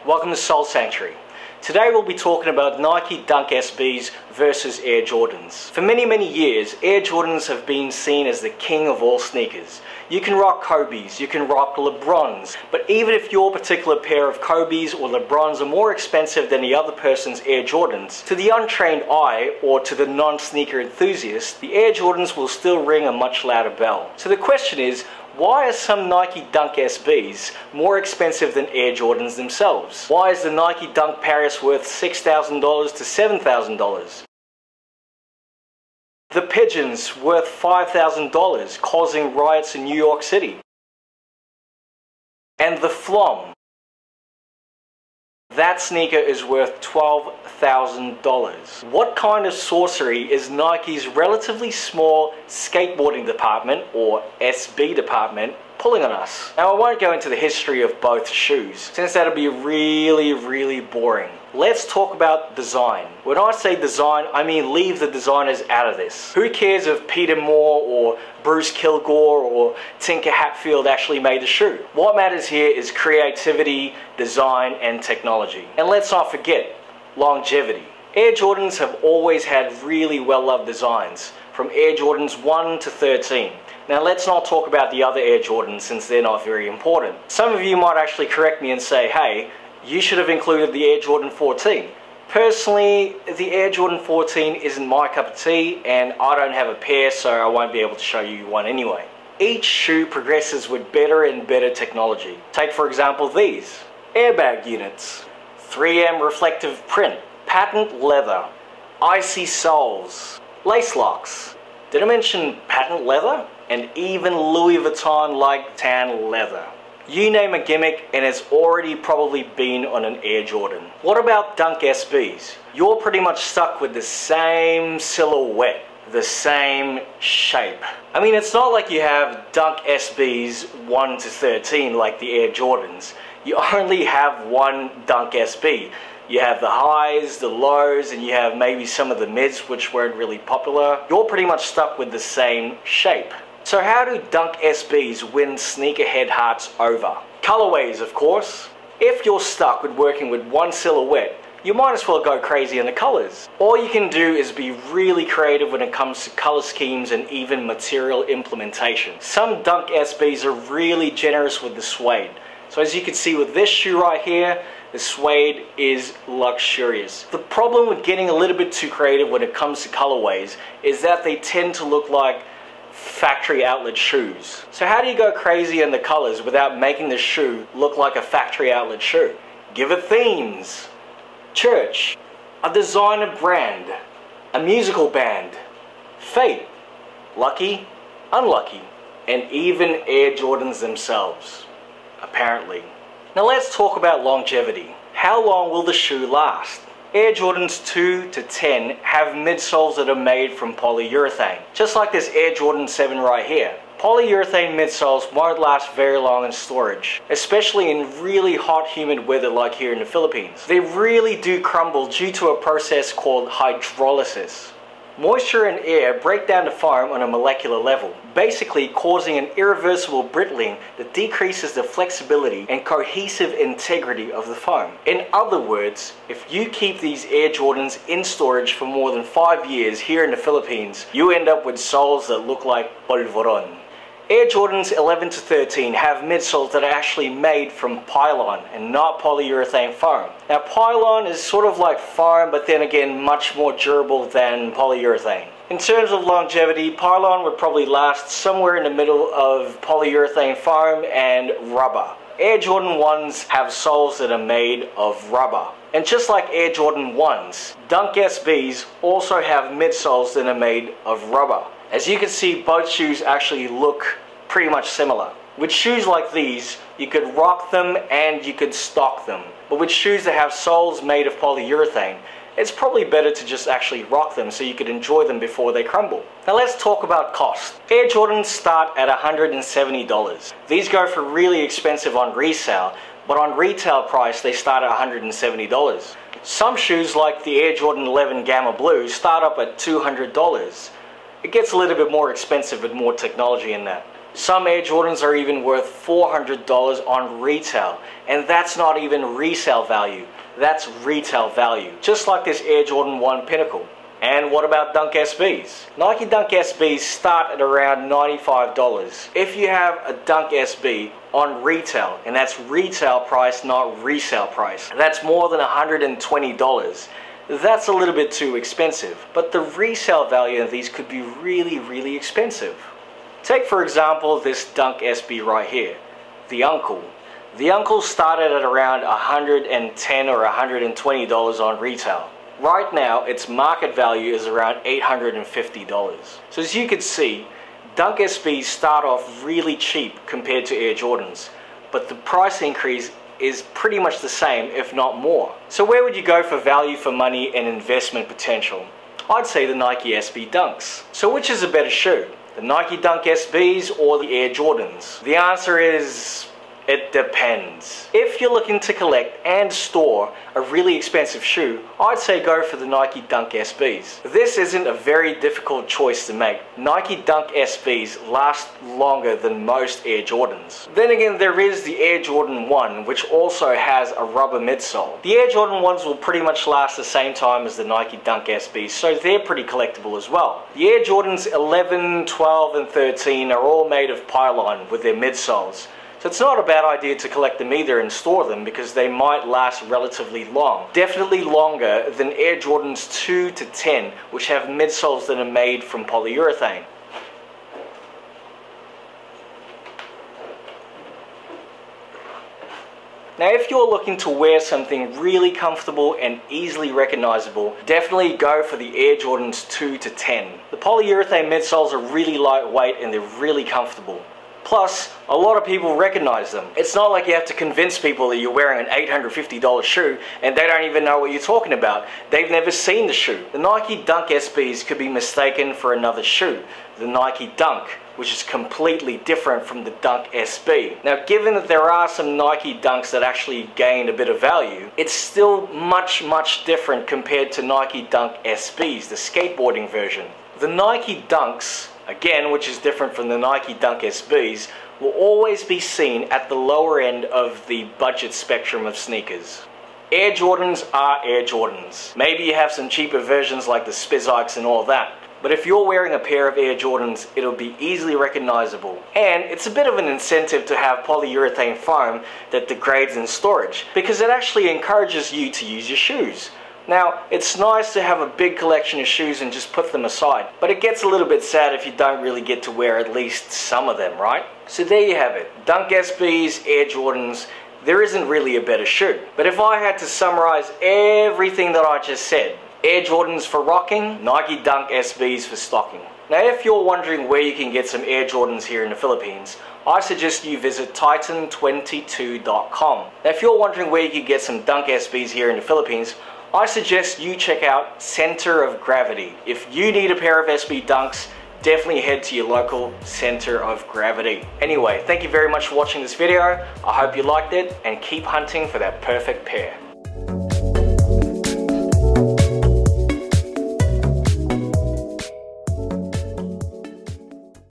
Welcome to Soul Sanctuary. Today we'll be talking about Nike Dunk SBs versus Air Jordans. For many years, Air Jordans have been seen as the king of all sneakers. You can rock Kobe's, you can rock LeBron's, but even if your particular pair of Kobe's or LeBron's are more expensive than the other person's Air Jordans, to the untrained eye or to the non-sneaker enthusiast, the Air Jordans will still ring a much louder bell. So the question is, why are some Nike Dunk SBs more expensive than Air Jordans themselves? Why is the Nike Dunk Paris worth $6,000 to $7,000? The Pigeons worth $5,000, causing riots in New York City. And the Flom, that sneaker is worth $12,000. What kind of sorcery is Nike's relatively small skateboarding department, or SB department, pulling on us? Now I won't go into the history of both shoes, since that'll be really boring. Let's talk about design. When I say design, I mean leave the designers out of this. Who cares if Peter Moore or Bruce Kilgore or Tinker Hatfield actually made the shoe? What matters here is creativity, design, and technology. And let's not forget, longevity. Air Jordans have always had really well-loved designs, from Air Jordans 1 to 13. Now let's not talk about the other Air Jordans since they're not very important. Some of you might actually correct me and say, hey, you should have included the Air Jordan 14. Personally, the Air Jordan 14 isn't my cup of tea, and I don't have a pair, so I won't be able to show you one anyway. Each shoe progresses with better and better technology. Take for example these. Airbag units, 3M reflective print, patent leather, icy soles, lace locks. Did I mention patent leather? And even Louis Vuitton-like tan leather. You name a gimmick and it's already probably been on an Air Jordan. What about Dunk SBs? You're pretty much stuck with the same silhouette, the same shape. I mean, it's not like you have Dunk SBs 1 to 13 like the Air Jordans. You only have one Dunk SB. You have the highs, the lows, and you have maybe some of the mids which weren't really popular. You're pretty much stuck with the same shape. So how do Dunk SBs win sneakerhead hearts over? Colorways, of course. If you're stuck with working with one silhouette, you might as well go crazy in the colors. All you can do is be really creative when it comes to color schemes and even material implementation. Some Dunk SBs are really generous with the suede. So as you can see with this shoe right here, the suede is luxurious. The problem with getting a little bit too creative when it comes to colorways is that they tend to look like factory outlet shoes. So how do you go crazy in the colors without making the shoe look like a factory outlet shoe? Give it themes. Church, a designer brand, a musical band, fate, lucky, unlucky, and even Air Jordans themselves, apparently. Now let's talk about longevity. How long will the shoe last? Air Jordans 2 to 10 have midsoles that are made from polyurethane, just like this Air Jordan 7 right here. Polyurethane midsoles won't last very long in storage, especially in really hot, humid weather like here in the Philippines. They really do crumble due to a process called hydrolysis. Moisture and air break down the foam on a molecular level, basically causing an irreversible brittling that decreases the flexibility and cohesive integrity of the foam. In other words, if you keep these Air Jordans in storage for more than 5 years here in the Philippines, you end up with soles that look like polvoron. Air Jordans 11 to 13 have midsoles that are actually made from pylon and not polyurethane foam. Now pylon is sort of like foam, but then again much more durable than polyurethane. In terms of longevity, pylon would probably last somewhere in the middle of polyurethane foam and rubber. Air Jordan 1s have soles that are made of rubber. And just like Air Jordan 1s, Dunk SBs also have midsoles that are made of rubber. As you can see, both shoes actually look pretty much similar. With shoes like these, you could rock them and you could stock them. But with shoes that have soles made of polyurethane, it's probably better to just actually rock them so you could enjoy them before they crumble. Now let's talk about cost. Air Jordans start at $170. These go for really expensive on resale, but on retail price they start at $170. Some shoes like the Air Jordan 11 Gamma Blue start up at $200. It gets a little bit more expensive with more technology in that. Some Air Jordans are even worth $400 on retail, and that's not even resale value, that's retail value, just like this Air Jordan 1 Pinnacle. And what about Dunk SBs? Nike Dunk SBs start at around $95. If you have a Dunk SB on retail, and that's retail price, not resale price, that's more than $120. That's a little bit too expensive, but the resale value of these could be really, really expensive. Take for example this Dunk SB right here, the Uncle. The Uncle started at around $110 or $120 on retail. Right now, its market value is around $850. So as you can see, Dunk SBs start off really cheap compared to Air Jordans, but the price increase is pretty much the same, if not more. So where would you go for value for money and investment potential? I'd say the Nike SB Dunks. So which is a better shoe? The Nike Dunk SBs or the Air Jordans? The answer is, it depends. If you're looking to collect and store a really expensive shoe, I'd say go for the Nike Dunk SBs. This isn't a very difficult choice to make. Nike Dunk SBs last longer than most Air Jordans. Then again, there is the Air Jordan 1, which also has a rubber midsole. The Air Jordan 1s will pretty much last the same time as the Nike Dunk SBs, so they're pretty collectible as well. The Air Jordans 11, 12, and 13 are all made of pylon with their midsoles. So it's not a bad idea to collect them either and store them because they might last relatively long. Definitely longer than Air Jordans 2 to 10, which have midsoles that are made from polyurethane. Now if you're looking to wear something really comfortable and easily recognizable, definitely go for the Air Jordans 2 to 10. The polyurethane midsoles are really lightweight and they're really comfortable. Plus, a lot of people recognize them. It's not like you have to convince people that you're wearing an $850 shoe and they don't even know what you're talking about. They've never seen the shoe. The Nike Dunk SBs could be mistaken for another shoe, the Nike Dunk, which is completely different from the Dunk SB. Now, given that there are some Nike Dunks that actually gain a bit of value, it's still much different compared to Nike Dunk SBs, the skateboarding version. The Nike Dunks, again, which is different from the Nike Dunk SBs, will always be seen at the lower end of the budget spectrum of sneakers. Air Jordans are Air Jordans. Maybe you have some cheaper versions like the Spizikes and all that, but if you're wearing a pair of Air Jordans, it'll be easily recognizable. And it's a bit of an incentive to have polyurethane foam that degrades in storage, because it actually encourages you to use your shoes. Now, it's nice to have a big collection of shoes and just put them aside, but it gets a little bit sad if you don't really get to wear at least some of them, right? So there you have it. Dunk SBs, Air Jordans, there isn't really a better shoe. But if I had to summarize everything that I just said, Air Jordans for rocking, Nike Dunk SBs for stocking. Now, if you're wondering where you can get some Air Jordans here in the Philippines, I suggest you visit titan22.com. Now, if you're wondering where you can get some Dunk SBs here in the Philippines, I suggest you check out Center of Gravity. If you need a pair of SB Dunks, definitely head to your local Center of Gravity. Anyway, thank you very much for watching this video. I hope you liked it and keep hunting for that perfect pair.